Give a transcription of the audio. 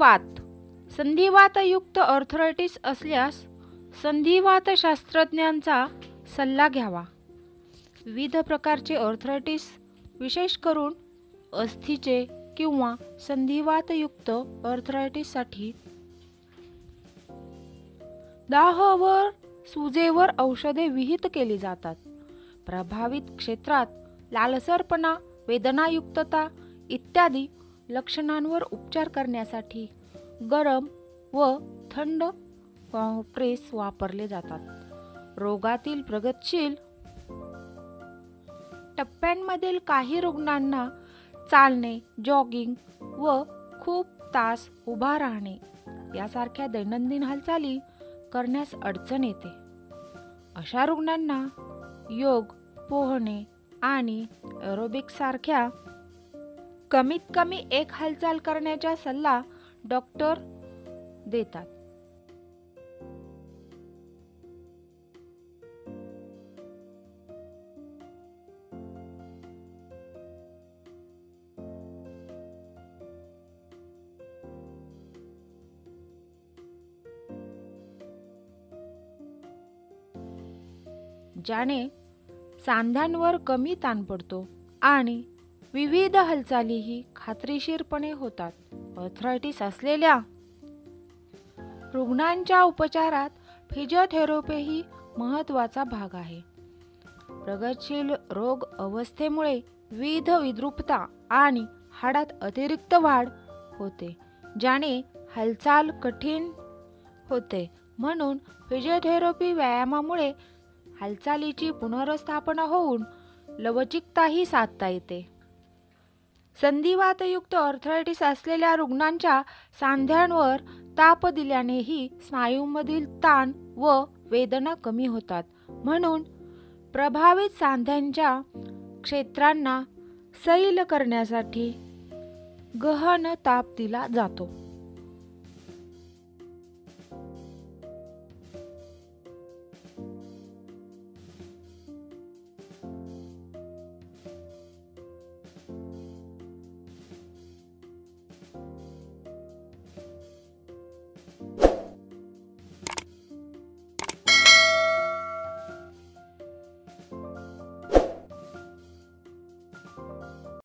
संधिवातयुक्त arthritis असल्यास संधिवातशास्त्रज्ञांचा सल्ला घ्यावा. विविध प्रकारचे आर्थरायटिस, विशेष करून अस्थीचे किंवा संधिवातयुक्त आर्थरायटिससाठी दाह व सुजेवर औषधे विहित केली जातात. प्रभावित क्षेत्रात लालसरपणा, वेदनायुक्तता इत्यादी लक्षणांवर उपचार करण्यासाठी गरम व थंड कॉम्प्रेस वापरले जातात. रोगातील प्रगतीशील टप्प्यांमधील काही रुग्णांना चालणे, जॉगिंग व खूप तास उभा राहणे यासारख्या दैनंदिन हालचाली करण्यास अडचण येते. अशा रुग्णांना योग, पोहणे आणि एरोबिक्स सारख्या कमीत कमी एक हालचाल करण्याचा सल्ला डॉक्टर देतात. ज्याने सांध्यांवर कमी ताण पडतो आणि विविध हालचालीही खात्रीशीरपणे होतात. आर्थरायटिस असलेल्या रुग्णांच्या उपचारात फिजिओथेरपी महत्त्वाचा भाग आहे. प्रगतीशील रोग अवस्थेमुळे विविध विद्रुपता आणि हाडात अतिरिक्त वाढ होते, ज्याने हालचाल कठीण होते. म्हणून फिजिओथेरपी व्यायामामुळे हालचालीची पुनर्स्थापना होऊन लवचिकताही साधता येते. संधिवातयुक्त आर्थरायटिस असलेल्या रुग्णांच्या सांध्यांवर ताप दिल्यानेही स्नायूंमधील ताण व वेदना कमी होतात. म्हणून प्रभावित सांध्यांच्या क्षेत्रांना सैल करण्यासाठी गहन ताप दिला जातो.